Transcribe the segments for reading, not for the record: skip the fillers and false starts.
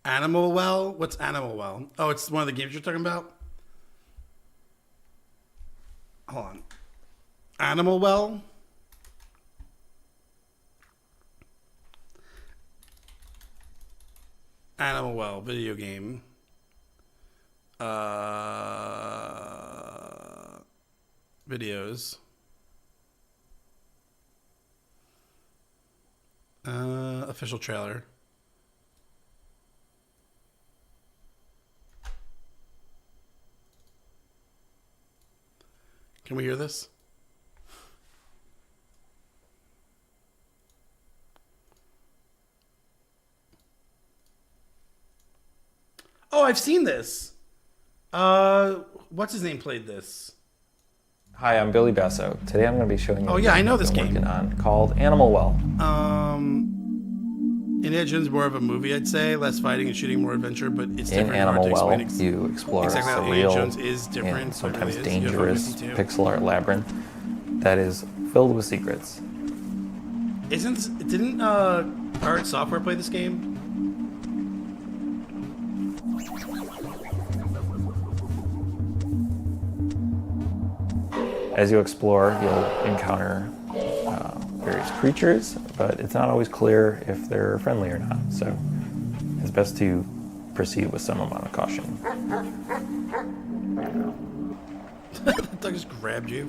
Animal Well? What's Animal Well? Oh, it's one of the games you're talking about? Hold on. Animal Well? Animal Well, video game. Videos. Official trailer. Can we hear this? Oh, I've seen this. What's his name played this? Hi, I'm Billy Basso. Today I'm going to be showing you. Oh yeah, I know this game. Working on called Animal Well. Indiana Jones is more of a movie, I'd say. Less fighting and shooting, more adventure, but it's In different. Animal Well, hard to you explore a exactly how Indiana Jones surreal is different, and so it sometimes really is. dangerous pixel art labyrinth that is filled with secrets. Didn't Art Software play this game? As you explore, you'll encounter various creatures, but it's not always clear if they're friendly or not. So it's best to proceed with some amount of caution. That dog just grabbed you.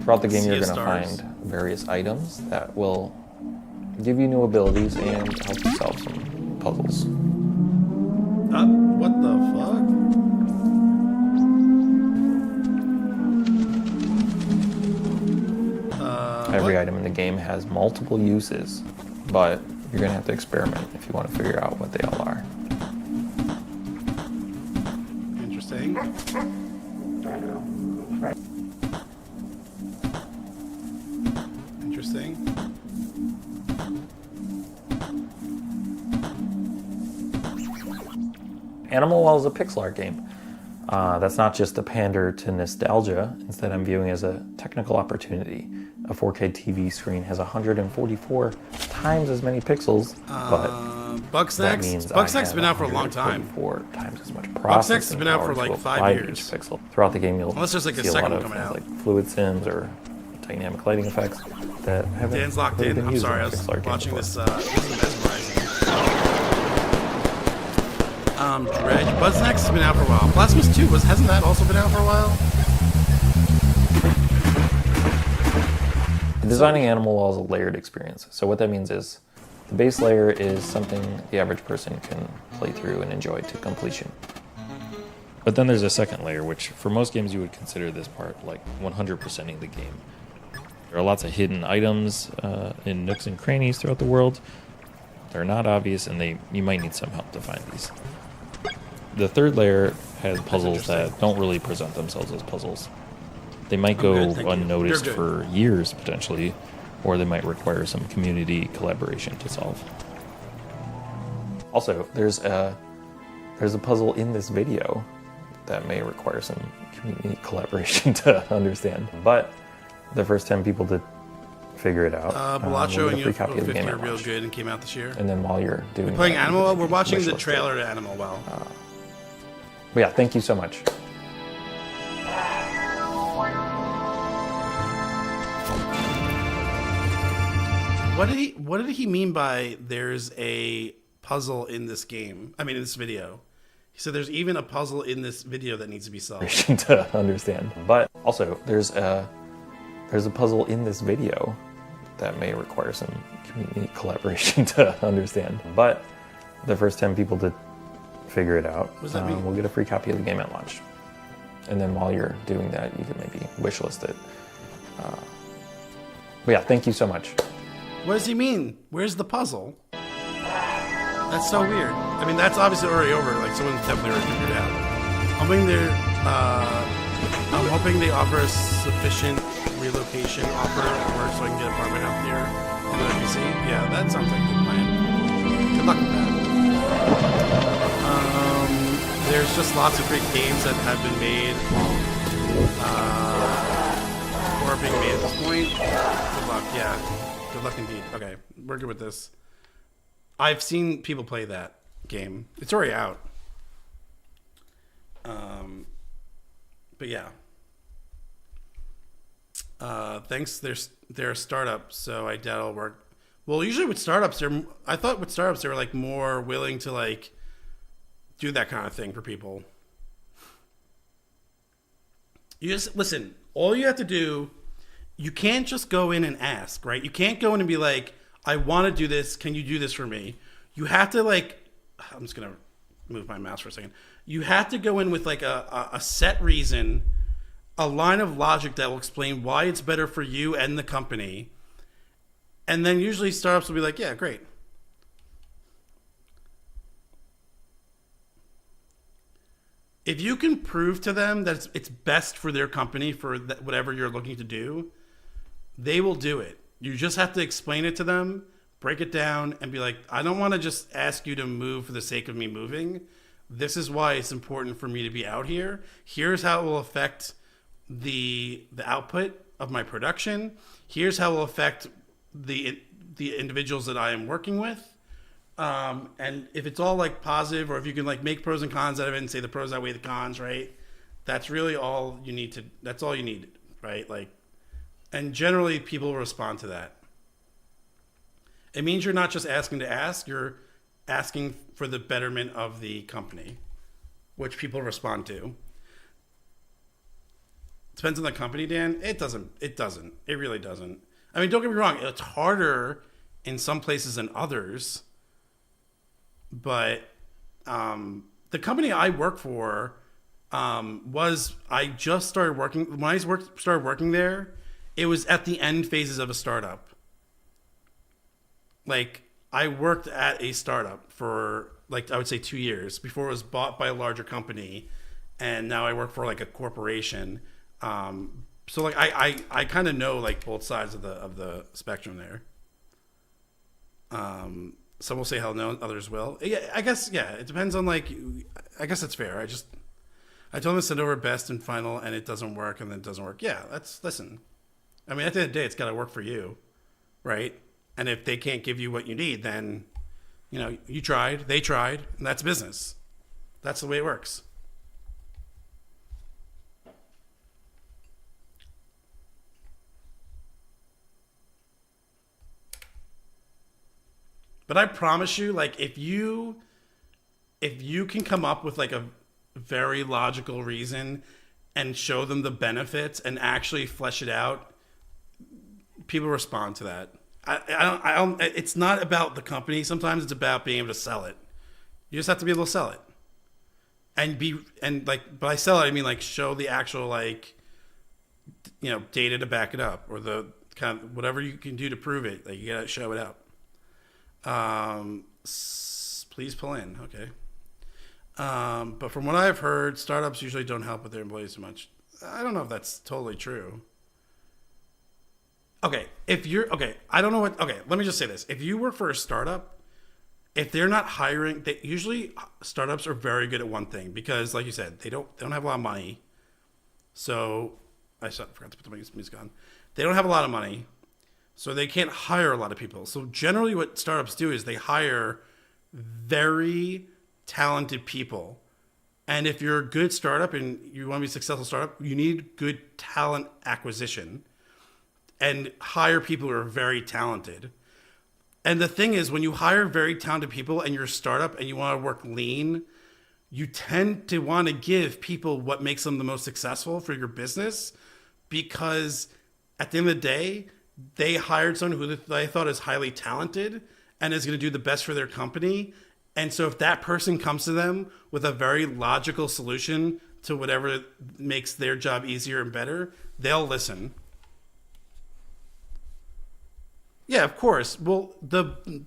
Throughout the game, you're Sea of going to Stars. find various items that will give you new abilities and help you solve some puzzles. What the fuck? Every item in the game has multiple uses, but you're going to have to experiment if you want to figure out what they all are. Interesting. Interesting. Animal Well is a pixel art game. That's not just a pander to nostalgia. Instead, I'm viewing as a technical opportunity. A 4K TV screen has 144 times as many pixels, but that means Bugsnax's been out for a long time. 4 times as much Bugsnax processing has been out power for like to 5 apply to years. each pixel. Throughout the game, you'll Unless there's like a see a second lot one of coming things out. like fluid sims or dynamic lighting effects that haven't Dan's locked really in. been I'm used sorry, I in was pixel art games watching before. this. This is mesmerizing. Dredge. Bugsnax has been out for a while. Blasphemous 2 hasn't that also been out for a while? Designing Animal Well is a layered experience. So what that means is the base layer is something the average person can play through and enjoy to completion. But then there's a second layer, which for most games you would consider this part like 100%ing the game. There are lots of hidden items in nooks and crannies throughout the world. They're not obvious, and you might need some help to find these. The third layer has puzzles that don't really present themselves as puzzles. They might go unnoticed for years, potentially, or they might require some community collaboration to solve. Also, there's a puzzle in this video that may require some community collaboration to understand. But the first 10 people to figure it out, Balacho and free copy of the 50 game are at real launch. good and came out this year. And then while you're doing Playing that, Animal Well? We're watching the wishlist trailer it. to Animal Well. But yeah, thank you so much. What did he mean by there's a puzzle in this game? I mean, in this video. He said there's even a puzzle in this video that needs to be solved. To understand. But also, there's a puzzle in this video that may require some community collaboration to understand. But the first 10 people to figure it out, What does that mean? will get a free copy of the game at launch. And then while you're doing that, you can maybe wishlist it. But yeah, thank you so much. What does he mean? Where's the puzzle? That's so weird. I mean, that's obviously already over. Like, someone's definitely already figured it out. I'm hoping they offer a sufficient relocation offer at work so I can get an apartment out there in the WC. Yeah, that sounds like a good plan. Good luck with that. There's just lots of great games that have been made or are being made at this point. Good luck, yeah. Good luck indeed. Okay, we're good with this. I've seen people play that game. It's already out. But yeah. Thanks. They're a startup, so I doubt it'll work. Well, usually with startups, I thought with startups they were like more willing to like do that kind of thing for people. You just listen. All you have to do, you can't just go in and ask, right? You can't go in and be like, "I want to do this. Can you do this for me?" You have to like. I'm just gonna move my mouse for a second. You have to go in with like a set reason, a line of logic that will explain why it's better for you and the company. And then usually startups will be like, yeah, great. If you can prove to them that it's best for their company, for whatever you're looking to do, they will do it. You just have to explain it to them, break it down, and be like, I don't want to just ask you to move for the sake of me moving. This is why it's important for me to be out here. Here's how it will affect the output of my production. Here's how it will affect the individuals that I am working with. And if it's all like positive, or if you can like make pros and cons out of it and say the pros outweigh the cons, right? That's really all you need to, that's all you need, right? Like, and generally people respond to that. It means you're not just asking to ask, you're asking for the betterment of the company, which people respond to. Depends on the company, Dan. It doesn't. It really doesn't. I mean, don't get me wrong. It's harder in some places than others. But the company I work for I just started working. When I started working there, it was at the end phases of a startup. Like, I worked at a startup for, like, I would say 2 years before it was bought by a larger company. And now I work for, like, a corporation. So, like, I kind of know, like, both sides of the spectrum there. Some will say hell no, others will. Yeah, I guess, yeah, it depends on, like, I guess that's fair. I told them to send over best and final, and it doesn't work, and then it doesn't work. Yeah, listen. I mean, at the end of the day, it's got to work for you, right? And if they can't give you what you need, then, you know, you tried, they tried, and that's business. That's the way it works. But I promise you, like, if you can come up with like a very logical reason and show them the benefits and actually flesh it out, people respond to that. I don't. It's not about the company. Sometimes it's about being able to sell it. You just have to be able to sell it, but by sell it I mean like show the actual, like, you know, data to back it up, or the kind of whatever you can do to prove it. Like, you gotta show it out. Please pull in. Okay. But from what I've heard, startups usually don't help with their employees so much. I don't know if that's totally true. Okay, I don't know what. Okay, let me just say this: if you work for a startup, if they're not hiring, usually startups are very good at one thing, because, like you said, they don't have a lot of money. So I forgot to put the music on. They don't have a lot of money, so they can't hire a lot of people. So generally, what startups do is they hire very talented people. And if you're a good startup and you want to be a successful startup, you need good talent acquisition and hire people who are very talented. And the thing is, when you hire very talented people and you're a startup and you want to work lean, you tend to want to give people what makes them the most successful for your business, because at the end of the day, they hired someone who they thought is highly talented and is going to do the best for their company. And so if that person comes to them with a very logical solution to whatever makes their job easier and better, they'll listen. Yeah, of course. Well, working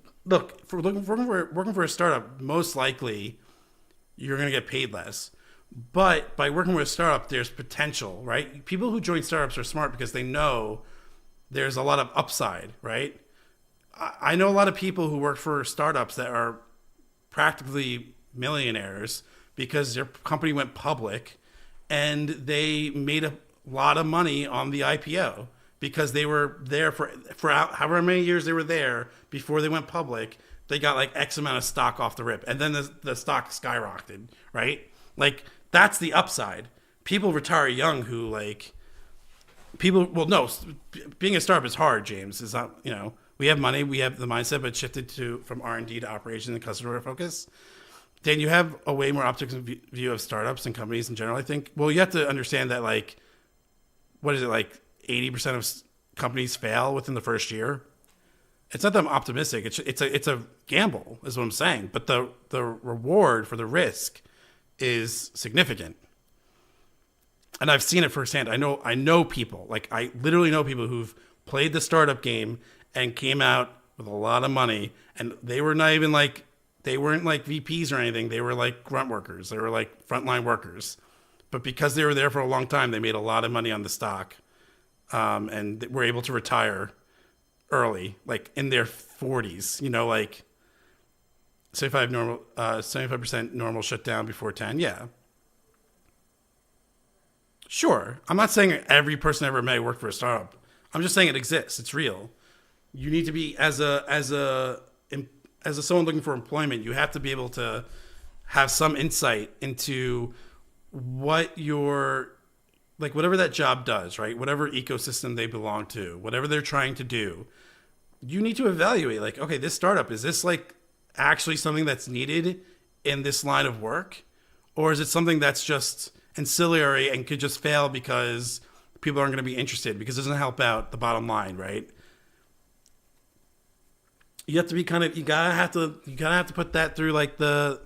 for a startup, most likely you're going to get paid less. But by working with a startup, there's potential, right? People who join startups are smart because they know there's a lot of upside, right? I know a lot of people who work for startups that are practically millionaires because their company went public and they made a lot of money on the IPO because they were there for however many years they were there before they went public. They got like X amount of stock off the rip, and then the stock skyrocketed, right? Like that's the upside. People retire young who like people. Well, no, being a startup is hard. James is not. We have money, we have the mindset, but it shifted from R&D to operations and customer focus. Dan, you have a way more optimistic view of startups and companies in general, I think. Well, you have to understand that, like, what is it, like 80% of companies fail within the first year? It's not that I'm optimistic. It's a gamble, is what I'm saying. But the reward for the risk is significant. And I've seen it firsthand. I know people, like I literally know people who've played the startup game and came out with a lot of money, and they were not even like, they weren't like VPs or anything. They were like grunt workers. They were like frontline workers. But because they were there for a long time, they made a lot of money on the stock, and were able to retire early, like in their 40s. Like 75% normal shutdown before 10. Yeah, sure. I'm not saying every person I ever met worked for a startup. I'm just saying it exists. It's real. You need to be as a someone looking for employment, you have to be able to have some insight into what your, like whatever that job does, right? Whatever ecosystem they belong to, whatever they're trying to do, you need to evaluate like, okay, this startup, is this like actually something that's needed in this line of work? Or is it something that's just ancillary and could just fail because people aren't going to be interested because it doesn't help out the bottom line, right? You have to be you gotta have to put that through like the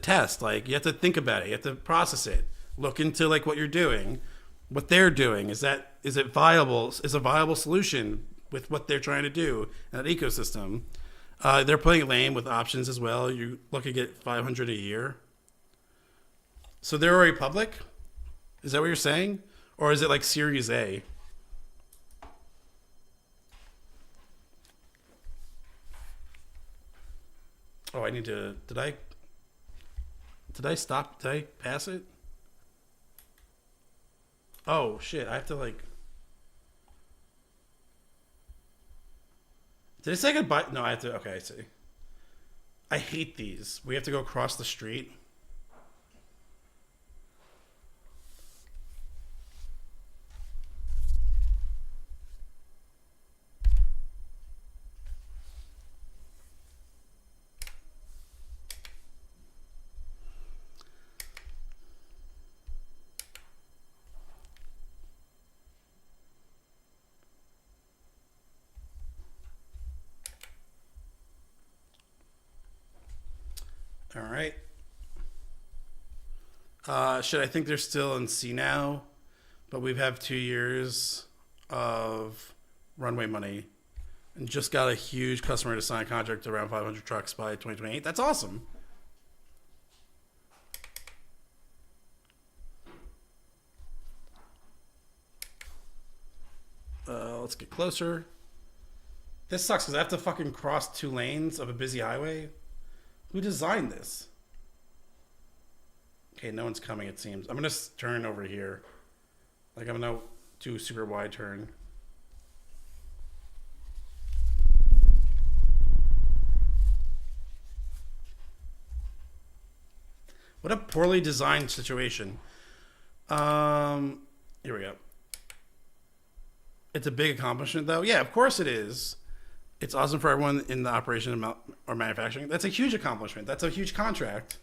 test. Like you have to think about it. You have to process it. Look into like what you're doing, what they're doing. Is it viable? Is a viable solution with what they're trying to do in that ecosystem? They're playing lame with options as well. You looking at $500 a year. So they're already public? Is that what you're saying? Or is it like Series A? Oh, I need to. Did I stop? Did I pass it? Oh shit! I have to like. Did I say goodbye? No, I have to. Okay, I see. I hate these. We have to go across the street. All right. Should I think they're still in C now? But we've had 2 years of runway money and just got a huge customer to sign a contract around 500 trucks by 2028. That's awesome. Let's get closer. This sucks because I have to fucking cross 2 lanes of a busy highway. Who designed this? Okay, no one's coming, it seems. I'm going to turn over here. Like, I'm going to do a super wide turn. What a poorly designed situation. Here we go. It's a big accomplishment, though. Yeah, of course it is. It's awesome for everyone in the operation or manufacturing. That's a huge accomplishment. That's a huge contract.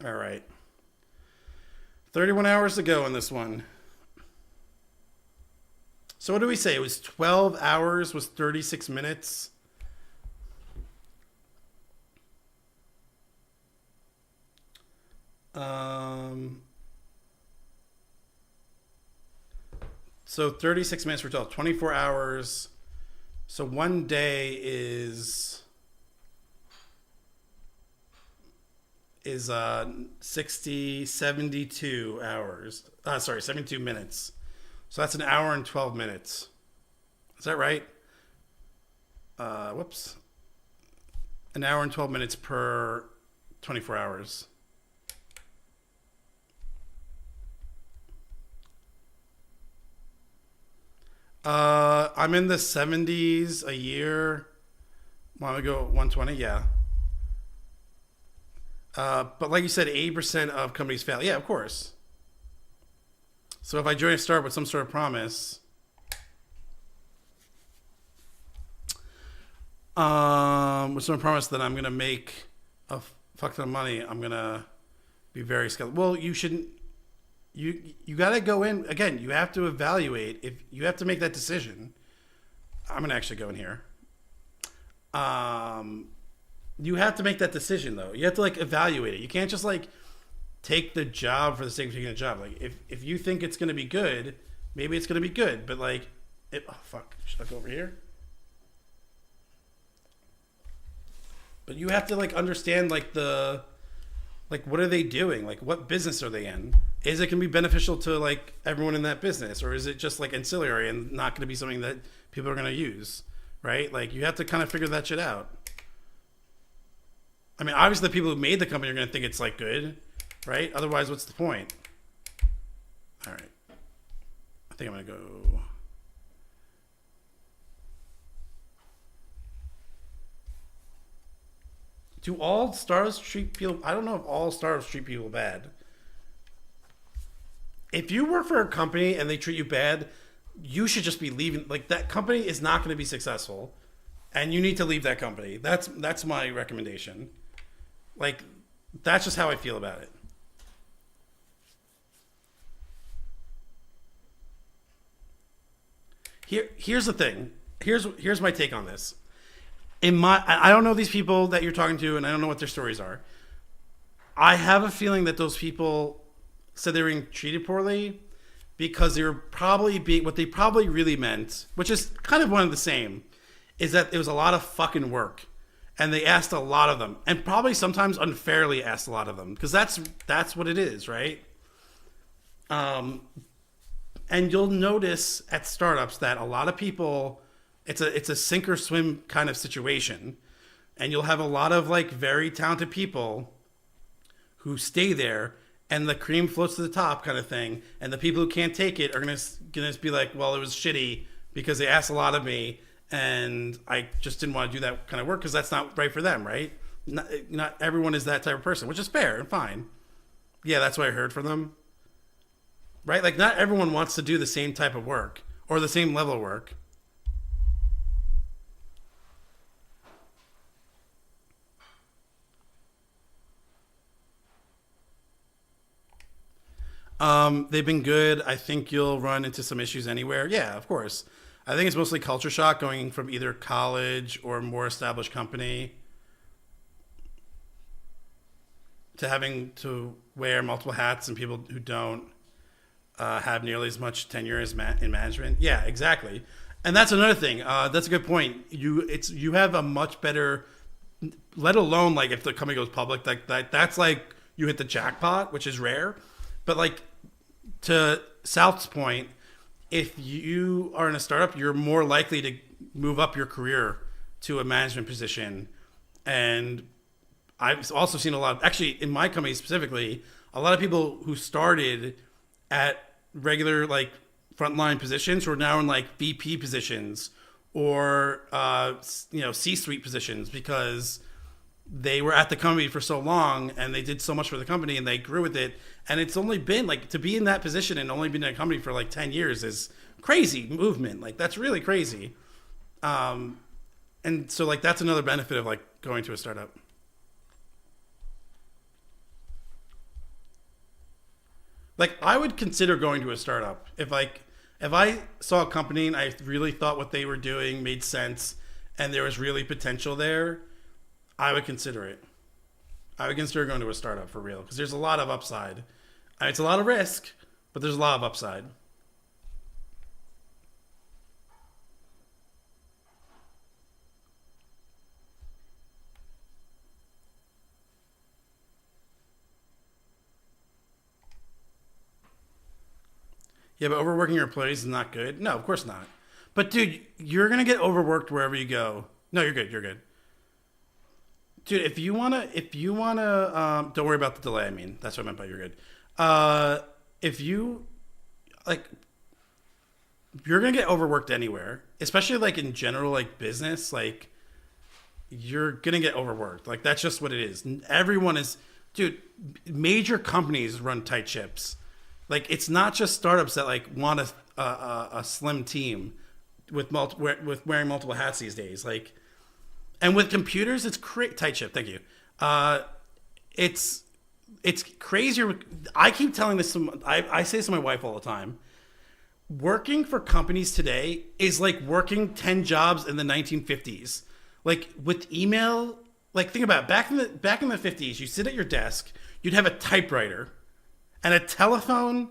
All right. 31 hours to go in this one. So what do we say? It was 12 hours, was 36 minutes. So 36 minutes for 12, 24 hours. So one day is 72 hours. 72 minutes. So that's an hour and 12 minutes. Is that right? Whoops. An hour and 12 minutes per 24 hours. I'm in the 70s a year. Want to go 120? Yeah. But like you said, 80% of companies fail. Yeah, of course. So if I join a startup with some sort of promise, with some promise that I'm gonna make a fuck ton of money, I'm gonna be very skeptical. Well, you shouldn't. You got to go in again. You have to evaluate if you have to make that decision. I'm gonna actually go in here. You have to make that decision though. You have to like evaluate it. You can't just like take the job for the sake of taking a job. Like if you think it's gonna be good, maybe it's gonna be good. But like, oh fuck, should I go over here? But you have to like understand like what are they doing? Like what business are they in? Is it gonna be beneficial to like everyone in that business, or is it just like ancillary and not gonna be something that people are gonna use? Right? Like you have to kind of figure that shit out. I mean, obviously the people who made the company are gonna think it's like good, right? Otherwise, what's the point? All right. I think I'm gonna go. Do all startups treat people? I don't know if all startups treat people bad. If you work for a company and they treat you bad, you should just be leaving. Like that company is not going to be successful, and you need to leave that company. That's my recommendation. Like that's just how I feel about it. Here's the thing. Here's my take on this. I don't know these people that you're talking to, and I don't know what their stories are. I have a feeling that those people said they were being treated poorly because they were probably being what they probably really meant, which is kind of one of the same, is that it was a lot of fucking work, and they asked a lot of them, and probably sometimes unfairly asked a lot of them because that's what it is, right? And you'll notice at startups that a lot of people, it's a sink or swim kind of situation, and you'll have a lot of like very talented people who stay there, and the cream floats to the top kind of thing, and the people who can't take it are gonna be like, well, it was shitty because they asked a lot of me, and I just didn't want to do that kind of work because that's not right for them, right? Not everyone is that type of person, which is fair and fine. Yeah, that's what I heard from them. Right? Like, not everyone wants to do the same type of work or the same level of work. They've been good. I think you'll run into some issues anywhere. Yeah, of course. I think it's mostly culture shock going from either college or a more established company to having to wear multiple hats and people who don't have nearly as much tenure as in management. Yeah, exactly. And that's another thing. That's a good point. You have a much better, let alone like if the company goes public, that's like you hit the jackpot, which is rare. But like to South's point, if you are in a startup, you're more likely to move up your career to a management position. And I've also seen a lot of, actually in my company specifically, a lot of people who started at regular like frontline positions who are now in like VP positions or C-suite positions because they were at the company for so long and they did so much for the company and they grew with it. And it's only been like to be in that position and only been in a company for like 10 years is crazy movement. Like that's really crazy. And so like that's another benefit of like going to a startup. Like I would consider going to a startup if I saw a company and I really thought what they were doing made sense and there was really potential there, I would consider it. I would consider going to a startup for real because there's a lot of upside. It's a lot of risk, but there's a lot of upside. Yeah, but overworking your employees is not good. No, of course not. But dude, you're gonna get overworked wherever you go. No, you're good. You're good. Dude, don't worry about the delay. I mean, that's what I meant by you're good. If you like, you're gonna get overworked anywhere, especially like in general, like business. Like, you're gonna get overworked. Like that's just what it is. Everyone is, dude. Major companies run tight ships. Like it's not just startups that like want a slim team with wearing multiple hats these days. Like, and with computers, it's tight ship. Thank you. It's crazier. I keep telling this to I say this to my wife all the time. Working for companies today is like working 10 jobs in the 1950s. Like with email, like think about it. Back in the 50s, you sit at your desk, you'd have a typewriter and a telephone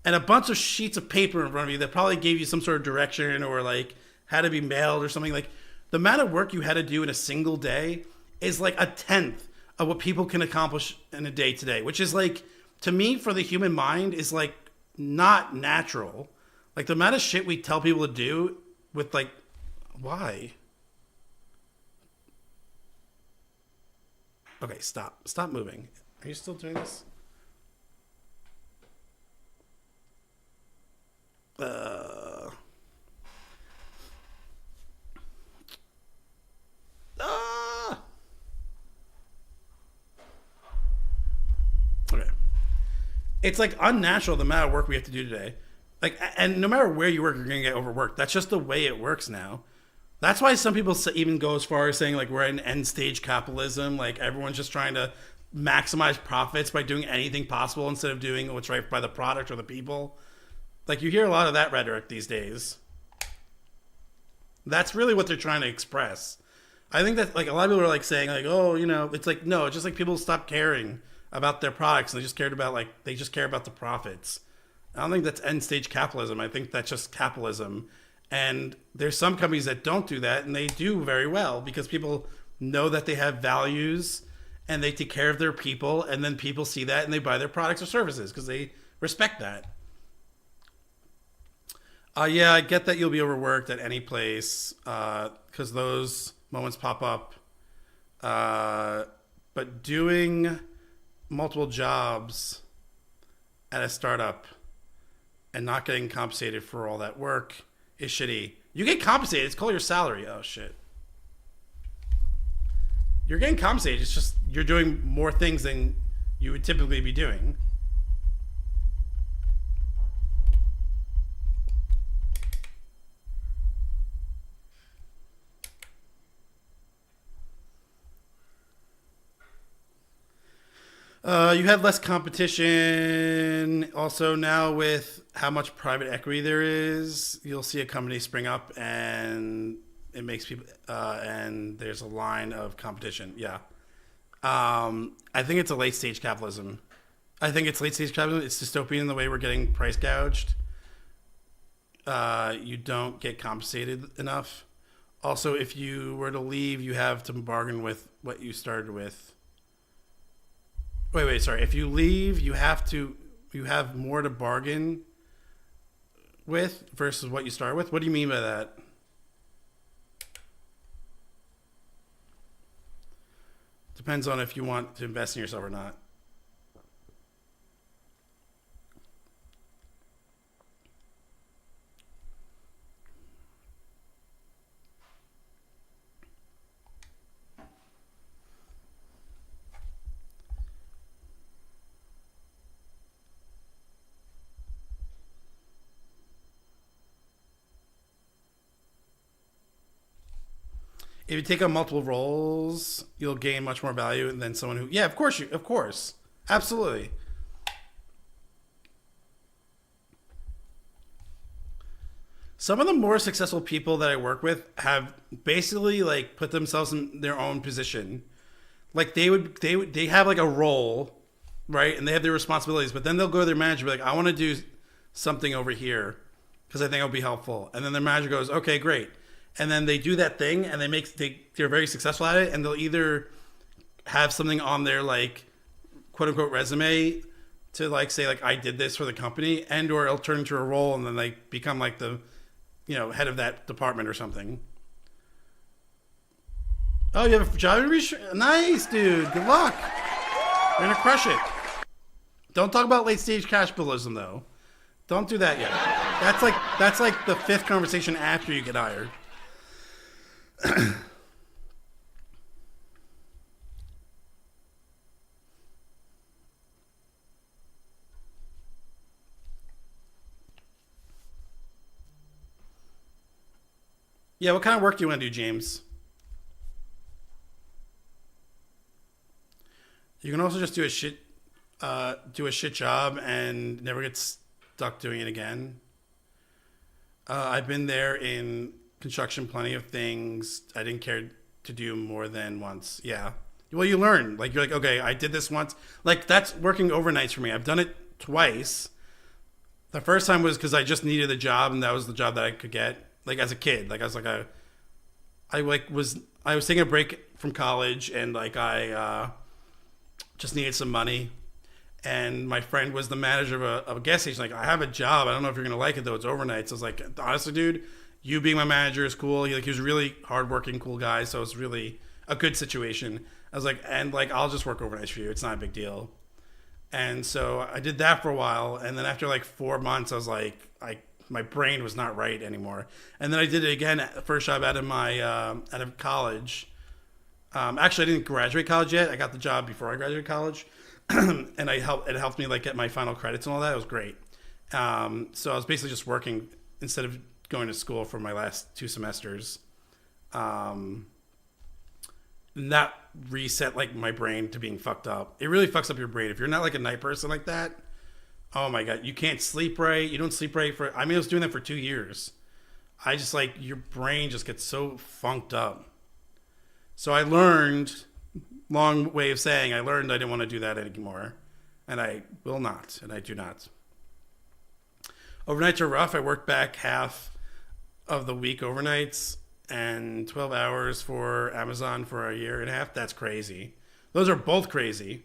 and a bunch of sheets of paper in front of you that probably gave you some sort of direction or like had to be mailed or something. Like the amount of work you had to do in a single day is like a tenth of what people can accomplish in a day today, which is like, to me, for the human mind, is like not natural. Like the amount of shit we tell people to do with like, why? Okay, stop moving. Are you still doing this? Okay. It's like unnatural the amount of work we have to do today. Like, and no matter where you work, you're gonna get overworked. That's just the way it works now. That's why some people even go as far as saying like we're in end stage capitalism. Like everyone's just trying to maximize profits by doing anything possible instead of doing what's right by the product or the people. Like you hear a lot of that rhetoric these days. That's really what they're trying to express. I think that like a lot of people are like saying like, oh, you know, it's like no, it's just like people stop caring about their products and they just care about the profits. I don't think that's end stage capitalism. I think that's just capitalism. And there's some companies that don't do that and they do very well because people know that they have values and they take care of their people, and then people see that and they buy their products or services because they respect that. Yeah, I get that you'll be overworked at any place because those moments pop up. But doing multiple jobs at a startup and not getting compensated for all that work is shitty. You get compensated. It's called your salary. Oh, shit. You're getting compensated. It's just you're doing more things than you would typically be doing. You have less competition. Also, now with how much private equity there is, you'll see a company spring up, and it makes people. And there's a line of competition. Yeah, I think it's a late stage capitalism. I think it's late stage capitalism. It's dystopian in the way we're getting price gouged. You don't get compensated enough. Also, if you were to leave, you have to bargain with what you started with. Wait, sorry. If you leave, you have more to bargain with versus what you start with. What do you mean by that? Depends on if you want to invest in yourself or not. If you take on multiple roles, you'll gain much more value than someone who. Yeah, of course, absolutely. Some of the more successful people that I work with have basically like put themselves in their own position. Like they have like a role, right? And they have their responsibilities, but then they'll go to their manager and be like, I want to do something over here because I think it'll be helpful. And then their manager goes, okay, great. And then they do that thing and they're very successful at it, and they'll either have something on their like quote unquote resume to like say like I did this for the company, and or it'll turn into a role and then they become like the, head of that department or something. Oh, you have a job interview? Nice, dude. Good luck. You're gonna crush it. Don't talk about late stage capitalism though. Don't do that yet. That's like the 5th conversation after you get hired. Yeah, what kind of work do you want to do, James? You can also just do a shit job and never get stuck doing it again. I've been there in construction, plenty of things. I didn't care to do more than once. Yeah. Well, you learn. Like, you're like, okay, I did this once. Like, that's working overnights for me. I've done it twice. The first time was because I just needed a job, and that was the job that I could get. Like, as a kid. Like, I was like I was taking a break from college, and like I just needed some money. And my friend was the manager of a gas station. Like, I have a job. I don't know if you're gonna like it though. It's overnight. So I was like, honestly, dude, you being my manager is cool. He was a really hardworking, cool guy. So it's really a good situation. I was like, and like, I'll just work overnights for you. It's not a big deal. And so I did that for a while. And then after like 4 months, I was like, my brain was not right anymore. And then I did it again. First job out of college. Actually, I didn't graduate college yet. I got the job before I graduated college. And it helped me like get my final credits and all that. It was great. So I was basically just working instead of going to school for my last 2 semesters. And that reset like my brain to being fucked up. It really fucks up your brain. If you're not like a night person like that, oh my God, you can't sleep right. You don't sleep right I was doing that for 2 years. I just like, your brain just gets so funked up. So I learned, long way of saying, I learned I didn't want to do that anymore. And I will not, and I do not. Overnights are rough. I worked back half of the week overnights and 12 hours for Amazon for a year and a half. That's crazy. Those are both crazy.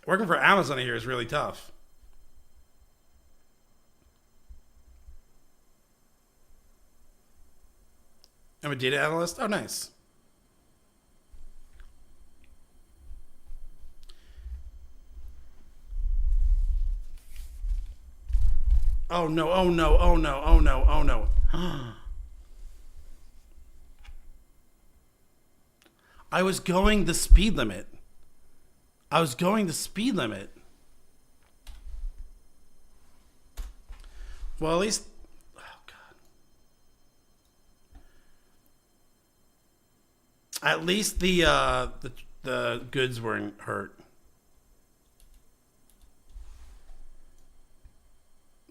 Working for Amazon here is really tough. I'm a data analyst. Oh, nice. Oh no, oh no, oh no, oh no, oh no. I was going the speed limit. Well, at least, oh God. At least the goods weren't hurt.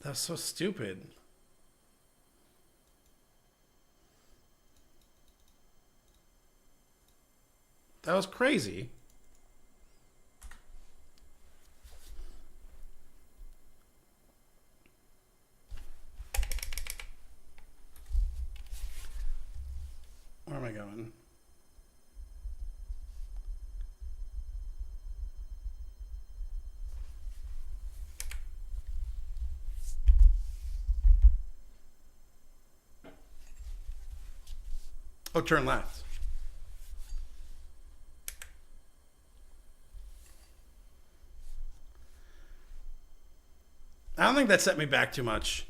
That's so stupid. That was crazy. Where am I going? Oh, turn left. I don't think that set me back too much.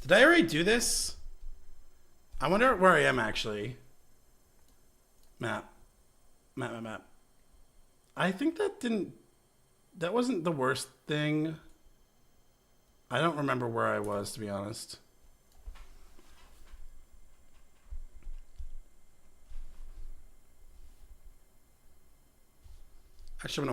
Did I already do this? I wonder where I am actually. Map. I think that wasn't the worst thing. I don't remember where I was, to be honest. Actually, I'm gonna